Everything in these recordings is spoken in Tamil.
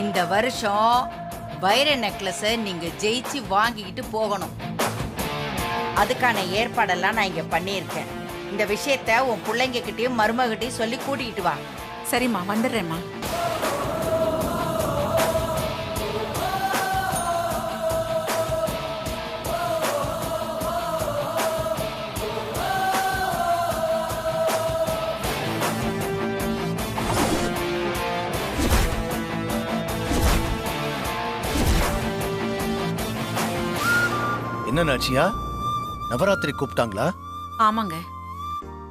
இந்த வருஷம் வைர நெக்லஸை நீங்க ஜெயிச்சு வாங்கிக்கிட்டு போகணும். அதுக்கான ஏற்பாடெல்லாம் நான் இங்க பண்ணியிருக்கேன். இந்த விஷயத்த உன் பிள்ளைங்க கிட்டயும் மருமகிட்டையும் சொல்லி கூட்டிகிட்டு வா. சரிம்மா, வந்துடுறேம்மா. என்ன நாச்சியா, நவராத்திரி கூப்பிட்டாங்களா? ஆமாங்க,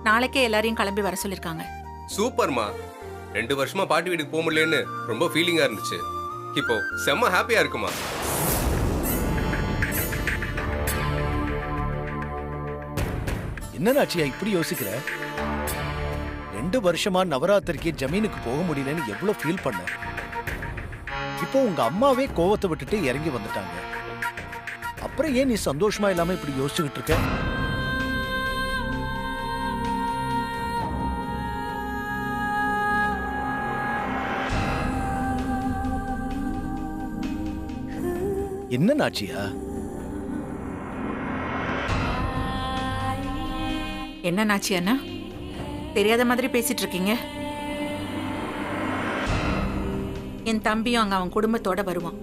நாளைக்கே எல்லாரையும் கிளம்பி வர சொல்லிருக்காங்க. சூப்பர்மா. 2 வருஷமா பாட்டி வீட்டுக்கு போக முடியலன்னு ரொம்ப ஃபீலிங்கா இருந்துச்சு. இப்போ செம்ம ஹாப்பியா இருக்குமா. என்ன நாச்சியா இப்படி யோசிக்கிற? 2 வருஷமா நவராத்திரிக்கு ஜமீனுக்கு போக முடியலன்னு எவ்வளவு ஃபீல் பண்ண. இப்போ உங்க அம்மாவே கோவத்தை விட்டுட்டு இறங்கி வந்துட்டாங்க. அப்புறம் ஏன் நீ சந்தோஷமா இல்லாம இப்படி யோசிச்சுக்கிட்டு இருக்க? என்ன நாச்சியா? என்ன நாச்சி அண்ணா, தெரியாத மாதிரி பேசிட்டு இருக்கீங்க? என் தம்பியும் அங்க அவன் குடும்பத்தோட வருவான்.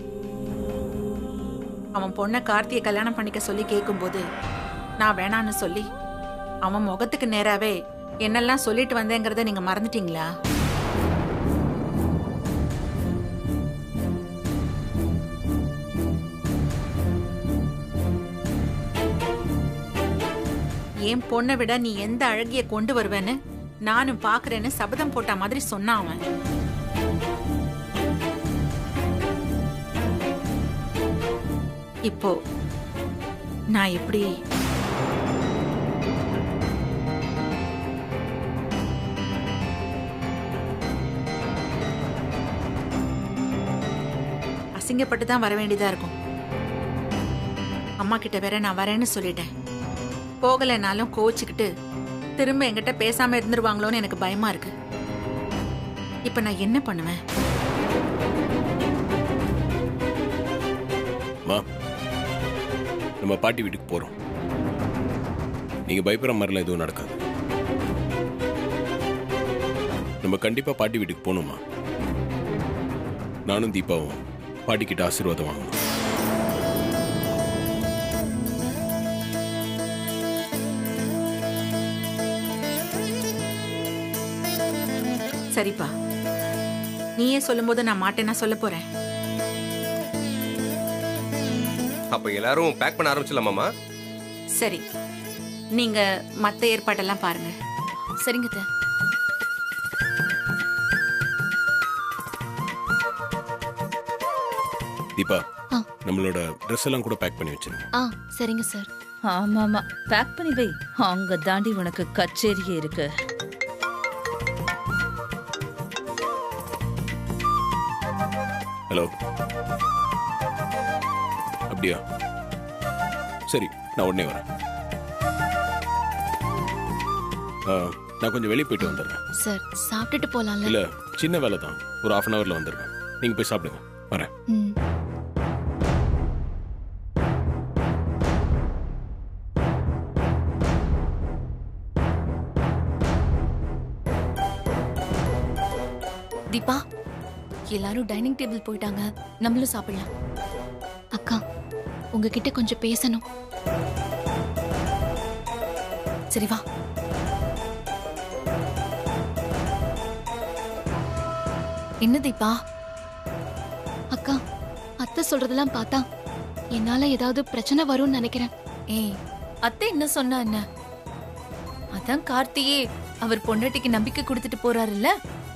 அவன் பொண்ணை கார்த்தியை கல்யாணம் பண்ணிக்க சொல்லி கேட்கும்போது நான் வேணான்னு சொல்லி அவன் முகத்துக்கு நேராவே என்னெல்லாம் சொல்லிட்டு வந்தேங்கிறத நீங்க மறந்துட்டீங்களா? என் பொண்ணை விட நீ எந்த அழகிய கொண்டு வருவேன்னு நானும் பாக்குறேன்னு சபதம் போட்ட மாதிரி சொன்னான் அவன். இப்போ நான் எப்படி அசிங்கப்பட்டு தான் வர வேண்டியதா இருக்கும். அம்மா கிட்ட வேற நான் வரேன்னு சொல்லிட்டேன். போகலைனாலும் கோச்சுக்கிட்டு திரும்ப என்கிட்ட பேசாம இருந்துருவாங்களோன்னு எனக்கு பயமா இருக்கு. இப்ப நான் என்ன பண்ணுவேன்? நம்ம பாட்டி வீட்டுக்கு போறோம். நீங்க பயப்படுற மாதிரிலாம் எதுவும் நடக்காது. நம்ம கண்டிப்பா பாட்டி வீட்டுக்கு போகணுமா? நானும் தீபாவும் பாட்டி கிட்ட ஆசீர்வாதம் வாங்கணும். சரிப்பா, நீயே சொல்லும்போது நான் மாட்டேன்னா சொல்ல போறேன். அப்ப எல்லாரும் பேக் பண்ண ஆரம்பிச்சலாமாமா? சரி, நீங்க மத்த ஏற்பாடெல்லாம் பாருங்க. சரிங்க அத்தை. தீபா, நம்மளோட ட்ரெஸ் எல்லாம் கூட பேக் பண்ணி வச்சிருங்க. சரிங்க சார். ஆமாமா, பேக் பண்ணி வை. அங்க தாண்டி உனக்கு கச்சேரியே இருக்கு. ஹலோ, அப்படியா? சரி, நான் உடனே வரேன். நான் கொஞ்சம் வெளியே போயிட்டு வந்துடுறேன். சார், சாப்பிட்டுட்டு போலாம்ல? இல்ல, சின்ன வேலை தான், ஒரு 1/2 hourல வந்துடுவேன். நீங்க போய் சாப்பிடுங்க, வரேன். தீபா, எல்லாரும் டைனிங் டேபிள் போயிட்டாங்க, நம்மளும் சாப்பிடலாம். அக்கா, உங்ககிட்ட கொஞ்சம் பேசணும். சரி வா. என்ன தீபா? அக்கா, அத்தை சொல்றதெல்லாம் பார்த்தா என்னால ஏதாவது பிரச்சனை வரும்னு நினைக்கிறேன். ஏய், அத்தை என்ன சொன்னா என்ன? அதான் கார்த்தியே அவர் பொண்டாட்டிக்கு நம்பிக்கை கொடுத்துட்டு போறாருல்ல,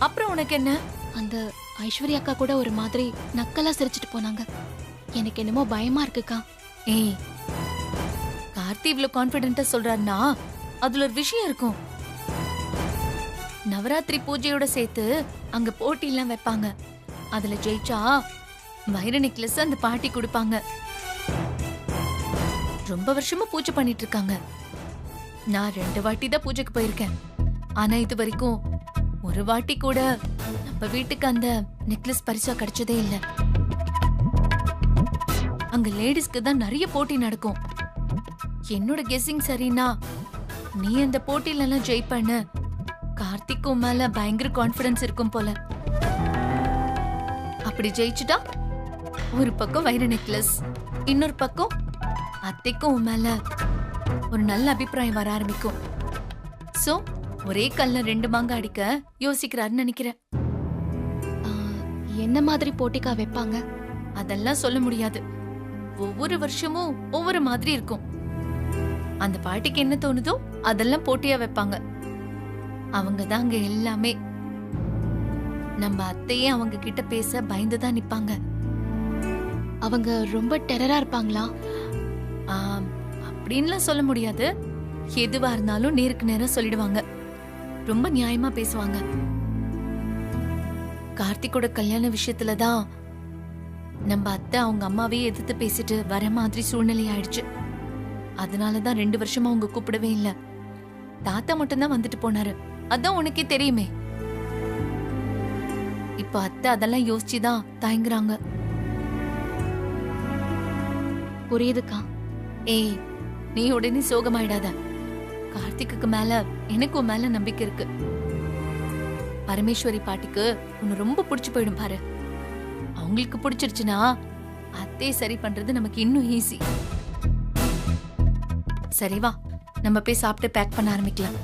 அப்புறம் உனக்கு என்ன? அந்த ஐஸ்வர்யா அக்கா கூட ஒரு மாதிரி நக்கலா சிரிச்சிட்டு போனாங்க. எனக்கு என்னமோ பயமா இருக்குக்கா. ஏய், கார்த்தி இவ்வளவு கான்பிடென்ட்டா சொல்றாருன்னா அதுல ஒரு விஷயம் இருக்கும். நவராத்திரி பூஜையோட சேர்த்து அங்க போட்டி எல்லாம் வைப்பாங்க. அதுல ஜெயிச்சா வைர நெக்லஸ் அந்த பாட்டி கொடுப்பாங்க. ரொம்ப வருஷமா பூஜை பண்ணிட்டு இருக்காங்க. நான் 2 வாட்டி தான் பூஜைக்கு போயிருக்கேன். ஆனா இது வரைக்கும் ஒரு வாட்டி கூட நம்ம வீட்டுக்கு அந்த நெக்லஸ் பரிசா கிடைச்சதே இல்ல. அங்க லேடிஸ்க்கு தான் நிறைய போட்டி நடக்கும். என்னோட கெஸ்ஸிங் சரினா நீ அந்த போட்டியில எல்லாம் ஜெயிப்பன்னு கார்த்திக் உன் மேல பயங்கர கான்ஃபிடன்ஸ் இருக்கும் போல. அப்படி ஜெயிச்சுட்டா ஒரு பக்கம் வைர நெக்லஸ், இன்னொரு பக்கம் அத்தைக்கும் உன் மேல ஒரு நல்ல அபிப்பிராயம் வர ஆரம்பிக்கும். சோ ஒரே கல்ல 2 மாங்க அடிக்க யோசிக்கிறாருன்னு நினைக்கிறேன். என்ன மாதிரி போட்டிக்கா வைப்பாங்க? அதெல்லாம் சொல்ல முடியாது. ஒவ்வொரு வருஷமும் ஒவ்வொரு மாதிரி இருக்கும். அந்த பாட்டிக்கு என்ன தோணுதோ அதெல்லாம் போட்டியா வைப்பாங்க. அவங்க தான் அங்க எல்லாமே. நம்ம அத்தையே அவங்க கிட்ட பேச பயந்துதான் நிப்பாங்க. அவங்க ரொம்ப டெரரா இருப்பாங்களா? அப்படின்லாம் சொல்ல முடியாது. எதுவா இருந்தாலும் நேருக்கு நேரம் சொல்லிடுவாங்க. ரொம்ப நியாயமா பேசுவாங்க. கார்த்திகோட கல்யாண விஷயத்துலதான் நம்ம அத்தை அவங்க அம்மாவே எதிர்த்து பேசிட்டு வர மாதிரி சூழ்நிலை ஆயிடுச்சு. அதனாலதான் 2 வருஷமா அவங்க கூப்பிடவே இல்ல. தாத்தா மட்டும்தான் வந்துட்டு போனாரு. அதான் உனக்கே தெரியுமே. இப்ப அத்தை அதெல்லாம் யோசிச்சுதான் தயங்குறாங்க. புரியுதுக்கா. ஏய், நீ உடனே சோகமாயிடாத. கார்த்திக்கு மேல எனக்கு உன் மேல நம்பிக்கை இருக்கு. பரமேஸ்வரி பாட்டிக்கு உன்னை ரொம்ப பிடிச்சு போயிடும் பாரு. அவங்களுக்கு பிடிச்சிருச்சுன்னா அத்தை சரி பண்றது நமக்கு இன்னும் ஈஸி. சரி வா, நம்ம போய் சாப்பிட்டு பேக் பண்ண ஆரம்பிக்கலாம்.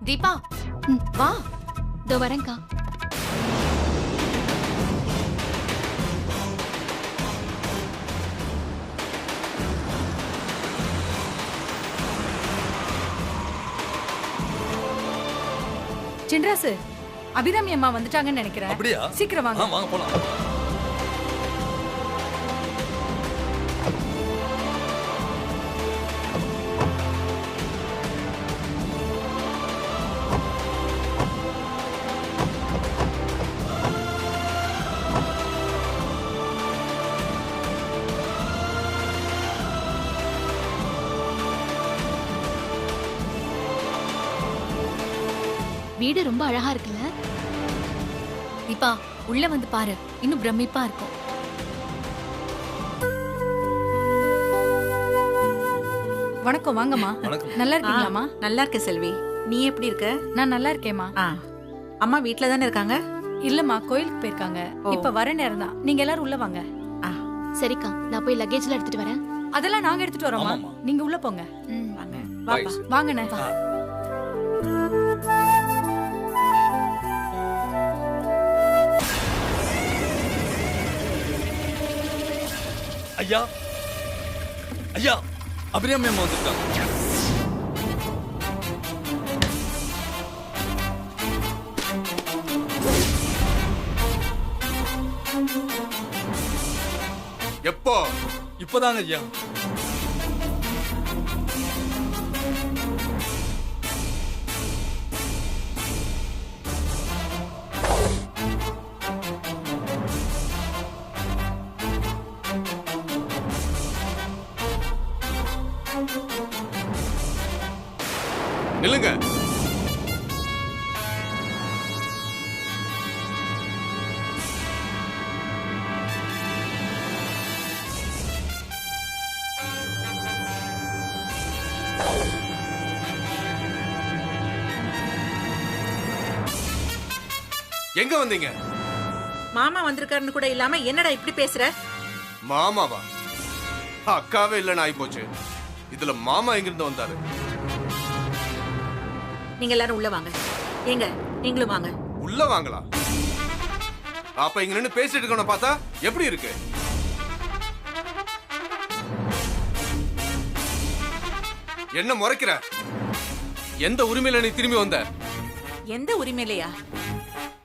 தீபா, வா. இதோ வரேன்க்கா. சின்ராசு, அபிராமி அம்மா வந்துட்டாங்கன்னு நினைக்கிறேன். அப்படியா? சீக்கிரம் வாங்க. வாங்க போலாம். வீடு ரொம்ப அழகா இருக்குல்ல? தீபா, உள்ள வந்து பாரு. இன்னும் பிரமிப்பா இருக்கும். வணக்கம், வாங்கம்மா. வணக்கம். நல்லா இருக்கீங்களாம்மா? நல்லா இருக்க செல்வி. நீ எப்படி இருக்க? நான் நல்லா இருக்கேம்மா. அம்மா வீட்ல தானே இருக்காங்க? இல்லம்மா, கோயிலுக்கு போயிருக்காங்க. இப்ப வர நேரம் தான். நீங்க எல்லாரும் உள்ள வாங்க. சரிக்கா, நான் போய் லக்கேஜ்ல எடுத்துட்டு வரேன். அதெல்லாம் நாங்க எடுத்துட்டு வரோம்மா. ஆமாம்மா. நீங்க உள்ள போங்க. வாங்க. Bye. வாப்பா. வாங்கண்ணே. ஐயா, ஐயா, அபிராமி அம்மா வந்துட்டாங்க. எப்போ? இப்பதாங்க ஐயா. நில்லுங்க. எங்க வந்தீங்க? மாமா வந்திருக்காருன்னு கூட இல்லாம என்னடா இப்படி பேசுற? மாமாவா? அக்காவே இல்லைன்னு ஆயிப்போச்சு. இதுல மாமா எங்கிருந்து வந்தாரு? நீங்க எல்லாரும் உள்ள வாங்க. ஏங்க, நீங்களும் வாங்க. உள்ள வாங்கலாம். அப்ப இங்க நின்னு பேசிட்டு இருக்கணும் பார்த்தா எப்படி இருக்கு? என்ன முறைக்கிற? எந்த உரிமையில நீ திரும்பி வந்த? எந்த உரிமையிலையா?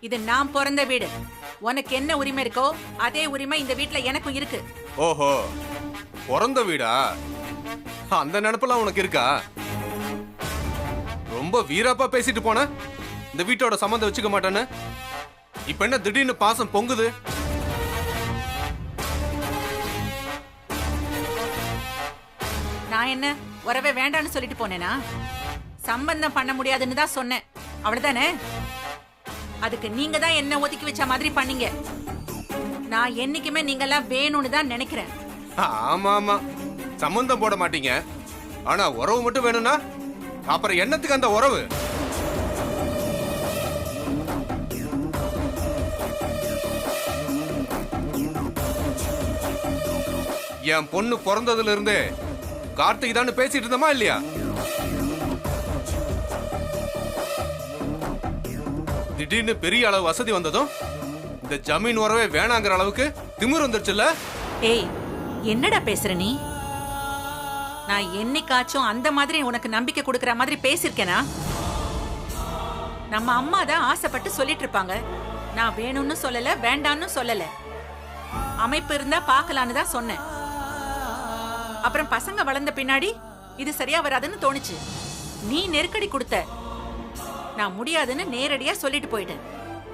இது நான் பிறந்த வீடு. உனக்கு என்ன உரிமை இருக்கோ அதே உரிமை இந்த வீட்ல எனக்கும் இருக்கு. ஓஹோ, பிறந்த வீடா? அந்த நினைப்பெல்லாம் உனக்கு இருக்கா? ரொம்ப வீராப்பா பேசிட்டு போன. இந்த வீட்டோட சம்மந்தம் வச்சுக்க மாட்டேன்னு இப்ப என்ன திடீர்னு பாசம் பொங்குது? நான் என்ன உறவே வேண்டான்னு சொல்லிட்டு போனேனா? சம்பந்தம் பண்ண முடியாதுன்னு தான் சொன்னேன். அவ்வளவுதானே? அதுக்கு நீங்க தான் என்ன ஒதுக்கி வச்ச மாதிரி பண்ணீங்க. நான் என்னைக்குமே நீங்கெல்லாம் வேணும்னு தான் நினைக்கிறேன். ஆமா ஆமா, சம்பந்தம் போட மாட்டீங்க, ஆனா உறவு மட்டும் வேணும்னா அப்புறம் என்னத்துக்கு அந்த உறவு? என் பொண்ணு பிறந்ததுல இருந்தே கார்த்திக் தான் பேசிட்டு இருந்தோமா இல்லையா? திடீர்னு பெரிய அளவு வசதி வந்ததும் இந்த ஜமீன் உறவே வேணாங்கிற அளவுக்கு திமிர் வந்துருச்சுல்ல? ஏய், என்னடா பேசுற நீ? நான் என்னைக்காச்சும் அந்த மாதிரி உனக்கு நம்பிக்கை கொடுக்கற மாதிரி பேசிருக்கேனா? நம்ம அம்மா தான் ஆசைப்பட்டு சொல்லிட்டு இருப்பாங்க. நான் வேணும்னு சொல்லல, வேண்டான்னு சொல்லல. அமைப்பு இருந்தா பார்க்கலான்னு தான் சொன்னேன். அப்புறம் பசங்க வளர்ந்த பின்னாடி இது சரியா வராதுன்னு தோணுச்சு. நீ நெருக்கடி கொடுத்த. நான் முடியாதுன்னு நேரடியா சொல்லிட்டு போயிட்டேன்.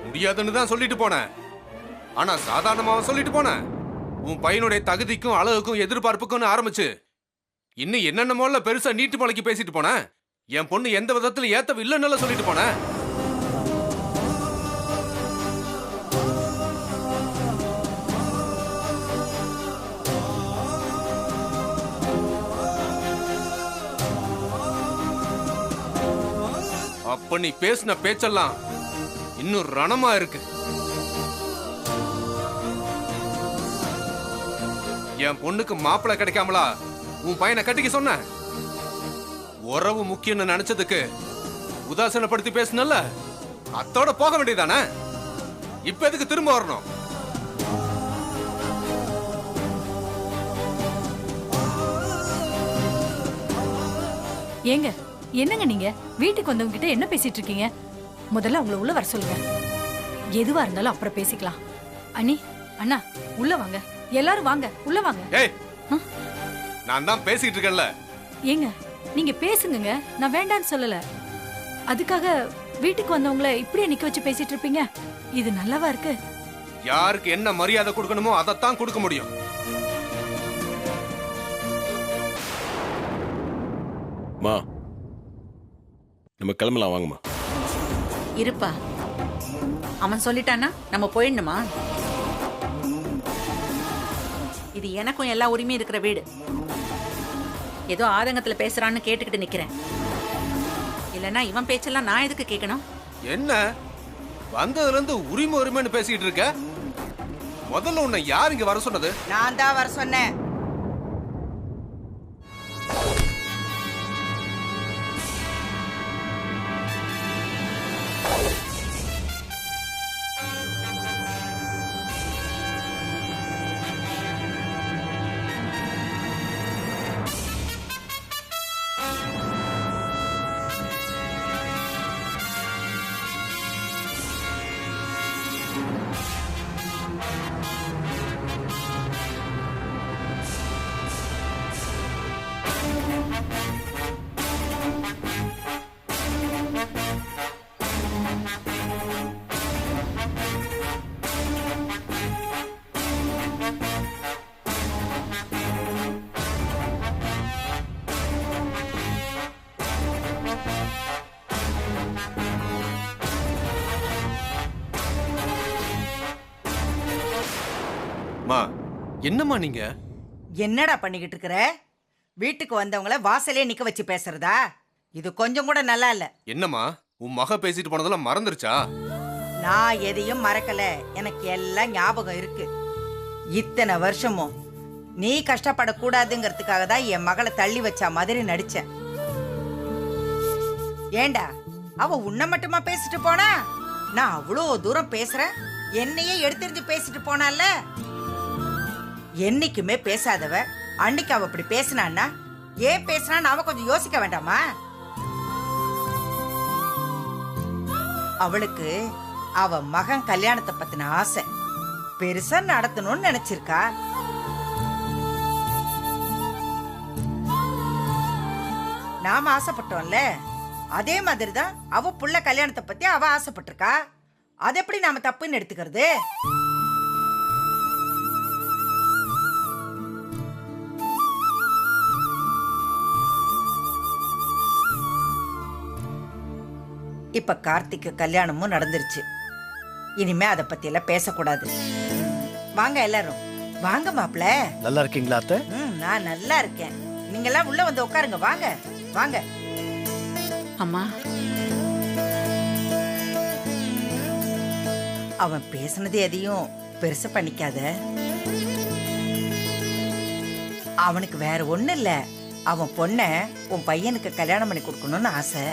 முடியாதுன்னு தான் சொல்லிட்டு போனேன், ஆனா சாதாரணமாக சொல்லிட்டு போனேன். உன் பையனுடைய தகுதிக்கும் அழகுக்கும் எதிர்பார்ப்புக்கும் ஆரம்பிச்சு இன்னும் என்னென்னமோல பெருசா நீட்டு மலைக்கு பேசிட்டு போனேன். என் பொண்ணு எந்த விதத்துல ஏத்தவ இல்லைன்னு சொல்லிட்டு போனேன். அப்ப நீ பேசின பேச்செல்லாம் இன்னும் ரணமா இருக்கு. என் பொண்ணுக்கு மாப்பிள்ளை கிடைக்காமலா உன் பையனை கட்டிக்க சொன்ன? உறவு முக்கியம்னு நினைச்சதுக்கு உதாசீனப்படுத்தி பேசினல்ல, அத்தோட போக வேண்டியதானே? இப்ப எதுக்கு திரும்ப வரணும்? ஏங்க, என்னங்க நீங்க வீட்டுக்கு வந்தவங்க கிட்ட என்ன பேசிட்டு இருக்கீங்க? முதல்ல அவங்கள உள்ள வர சொல்லுங்க. எதுவா இருந்தாலும் அப்புறம் பேசிக்கலாம். அண்ணி, அண்ணா, உள்ள வாங்க. எல்லாரும் வாங்க, உள்ள வாங்க. ஏய், நான் தான் பேசிட்டு இருக்கேன்ல. ஏங்க, நீங்க பேசுங்க, நான் வேண்டான்னு சொல்லல. அதுக்காக வீட்டுக்கு வந்தவங்கள இப்படியே நிக்க வச்சு பேசிட்டு இருப்பீங்க? இது நல்லாவா இருக்கு? யாருக்கு என்ன மரியாதை கொடுக்கணுமோ அதைத்தான் கொடுக்க முடியும். மா, நம்ம கிளம்பலாம், வாங்கம்மா. இருப்பா, அவன் சொல்லிட்டானா நம்ம போயிடணுமா? இது எனக்கும் எல்லா உரிமையும் இருக்கிற வீடு. ஏதோ ஆதங்கத்துல பேசுறான்னு கேட்டுக்கிட்டு நிக்கிறேன். இல்லனா இவன் பேச்செல்லாம் நான் எதுக்கு கேட்கணும்? என்ன வந்ததுல இருந்து உரிமை உரிமைன்னு பேசிட்டு இருக்க? முதல்ல உன்னை யார் இங்க வர சொன்னது? நான் தான் வர சொன்னேன். என்னம்மா நீங்க? என்னடா பண்ணிக்கிட்டு இருக்கிற? வீட்டுக்கு வந்தவங்கள வாசலே நிக்க வச்சு பேசுறதா? இது கொஞ்சம் கூட நல்லா இல்ல. என்னம்மா, உன் மக பேசிட்டு போனதெல்லாம் மறந்துருச்சா? நான் எதையும் மறக்கல, எனக்கு எல்லாம் ஞாபகம் இருக்கு. இத்தனை வருஷமும் நீ கஷ்டப்படக்கூடாதுங்கிறதுக்காக தான் என் மகளை தள்ளி வச்ச மாதிரி நடிச்சேன். ஏண்டா, அவ உன்னை மட்டுமா பேசிட்டு போனா? நான் அவ்வளோ தூரம் பேசுறேன், என்னையே எடுத்தெறிஞ்சு பேசிட்டு போனால. என்னைக்குமே பேசாதவ அன்னைக்கு அவ அப்படி பேசினான்னா ஏன் பேசினான்னு அவ கொஞ்சம் யோசிக்க வேண்டாமா? அவளுக்கு அவ மகன் கல்யாணத்தை பத்தின ஆசை பெருசா நடத்தணும்னு நினைச்சிருக்கா. நாம ஆசைப்பட்டோம்ல, அதே மாதிரிதான் அவ புள்ள கல்யாணத்தை பத்தி அவ ஆசைப்பட்டிருக்கா. அது எப்படி நாம தப்புன்னு எடுத்துக்கிறது? இப்ப கார்த்திக்கு கல்யாணமும் நடந்துருச்சு. இனிமே அதை பத்தி எல்லாம் பேசக்கூடாது. வாங்க எல்லாரும் வாங்க மாப்பிள. நல்லா இருக்கீங்களா அத்தை? நான் நல்லா இருக்கேன். நீங்க எல்லாம் உள்ள வந்து உட்காருங்க. வாங்க வாங்க. அம்மா, அவன் பேசுனது எதையும் பெருசு பண்ணிக்காத. அவனுக்கு வேற ஒண்ணு இல்ல, அவன் பொண்ண உன் பையனுக்கு கல்யாணம் பண்ணி கொடுக்கணும்னு ஆசை.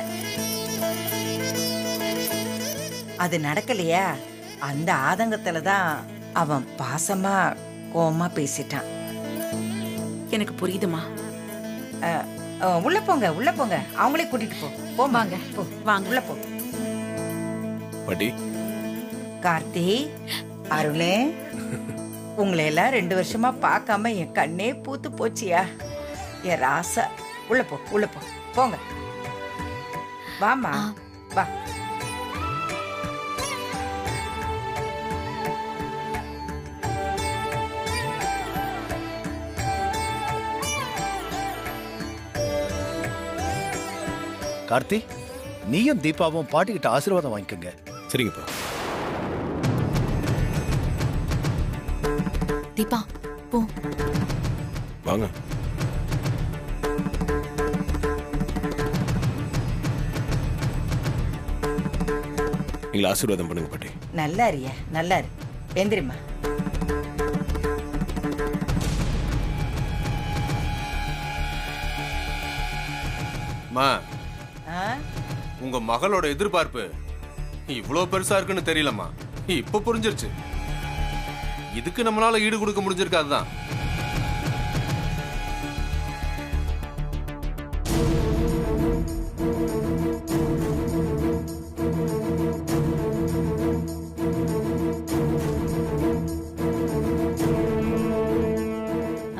அது நடக்கலையா, அந்த ஆதங்கத்துல தான் அவன் பாசமா கோவமா பேசிட்டான். எனக்கு புரியுதுமா. உள்ள போங்க உள்ள போங்க, அவங்களே கூட்டிட்டு போ. போமாங்க போ, வாங்க உள்ள போ. பாட்டி கார்த்தி, அருளே, உங்களை எல்லாம் 2 வருஷமா பார்க்காம என் கண்ணே பூத்து போச்சியா. என் ராசா. உள்ள போ உள்ள போ. போங்க வாமா வா. கார்த்தி, நீயும் தீபாவும் பாட்டிக்கிட்ட ஆசீர்வாதம் வாங்கிக்கோங்க. சரிங்கப்பா. தீபா போ. வாங்க. நீங்க ஆசீர்வாதம் பண்ணுங்க பாட்டி. நல்லா இருயா, நல்லா இரு. எந்திரிமா. மா, ஆ? உங்க மகளோட எதிர்பார்ப்பு இவ்ளோ பெருசா இருக்குன்னு தெரியலம்மா. இப்ப புரிஞ்சிருச்சு. இதுக்கு நம்மளால ஈடு கொடுக்க முடிஞ்சிருக்காதுதான்.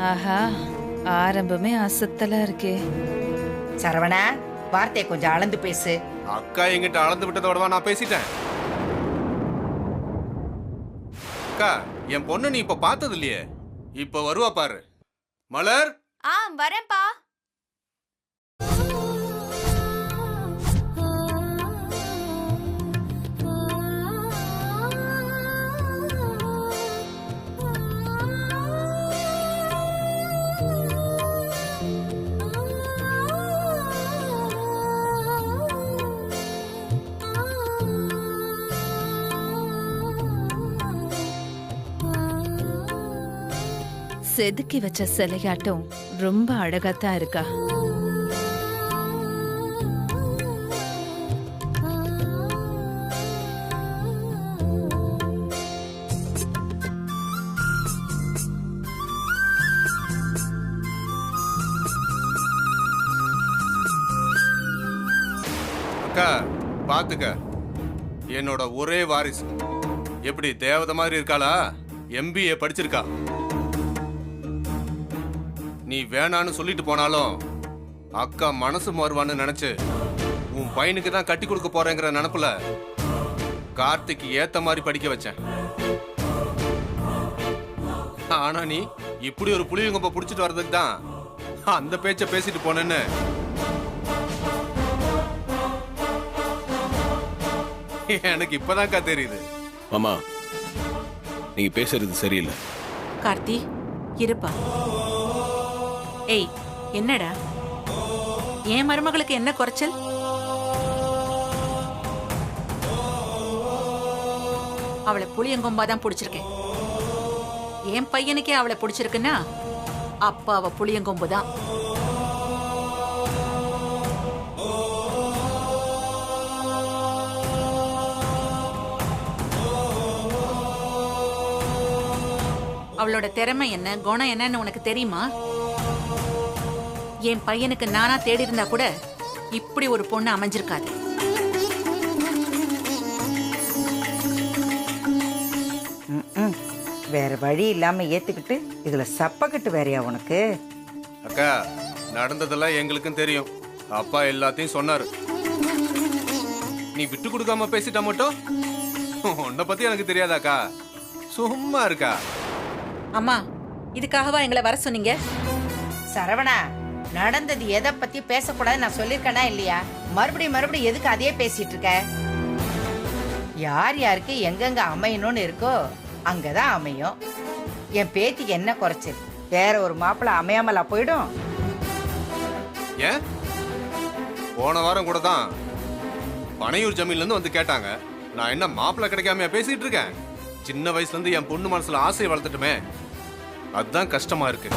ஆஹா, ஆரம்பமே அசத்தலா இருக்கே. சரவணா, வார்த்தையை கொஞ்சம் அளந்து பேசு. அக்கா எங்கிட்ட அளந்து விட்டதோடவா நான் பேசிட்டேன். அக்கா, என் பொண்ணு நீ இப்ப பார்த்தது இல்லையே, இப்ப வருவா பாரு. மலர். வரேன்பா. செதுக்கி வச்ச சிலையாட்டம் ரொம்ப அழகாத்தான் இருக்கா. அக்கா பாத்துக்க, என்னோட ஒரே வாரிசு எப்படி தேவதை மாதிரி இருக்காளா? MBA படிச்சிருக்கா. நீ வேணான்னு சொல்லிட்டு போனாலும் அக்கா மனசு மாறுவான்னு நினைச்சு உன் பையனுக்கு தான் கட்டி கொடுக்க போறேங்கிற நினப்புல கார்த்திக்கு ஏத்த மாதிரி படிக்க வச்சேன். ஆனா நீ இப்படி ஒரு புளியங்கொம்ப புடிச்சிட்டு வர்றதுக்கு தான் அந்த பேச்ச பேசிட்டு போனேன்னு எனக்கு இப்பதான்க்கா தெரியுது. மாமா, நீங்க பேசுறது சரியில்லை. கார்த்தி, இருப்பா. ஏய், என்னடா என் மருமகளுக்கு என்ன குறைச்சல்? அவளை புளியங்கொம்பா தான் பிடிச்சிருக்கேன். என் பையனுக்கே அவளை பிடிச்சிருக்குன்னா அப்ப அவ புளியங்கொம்பு தான். அவளோட திறமை என்ன, குணம் என்னன்னு உனக்கு தெரியுமா? என் பையனுக்கு நானா தேடி இருந்தா கூட இப்படி ஒரு பொண்ணு அமைஞ்சிருக்காது. வேற வழி இல்லாம ஏத்துக்கிட்டு இதுல சப்பக்கட்டு வேறையா உனக்கு? அக்கா, நடந்ததெல்லாம் எங்களுக்கும் தெரியும். அப்பா எல்லாத்தையும் சொன்னாரு. நீ விட்டு கொடுக்காம பேசிட்டா மட்டும் உன்னை பத்தி எனக்கு தெரியாதாக்கா? சும்மா இருக்கா? அம்மா, இதுக்காகவா எங்களை வர சொன்னீங்க? சரவணா, நடந்தது எதை பத்தி பேசக்கூடாது நான் சொல்லிருக்கேனா இல்லையா? மறுபடியும் மறுபடியும் எதுக்கு அதையே பேசிட்டு இருக்க? யார் யாருக்கு எங்கெங்க அமையணும்னு இருக்கோ அங்கதான் அமையும். என் பேத்திக்கு என்ன குறைச்சல்? வேற ஒரு மாப்பிள்ளை அமையாமலா போயிடும்? ஏன் போன வாரம் கூட தான் பனையூர் ஜமீன்ல இருந்து வந்து கேட்டாங்க. நான் என்ன மாப்பிள்ளை கிடைக்காமையா பேசிட்டு இருக்கேன்? சின்ன வயசுல இருந்து என் பொண்ணு மனசுல ஆசையை வளர்த்துட்டுமே, அதுதான் கஷ்டமா இருக்கு.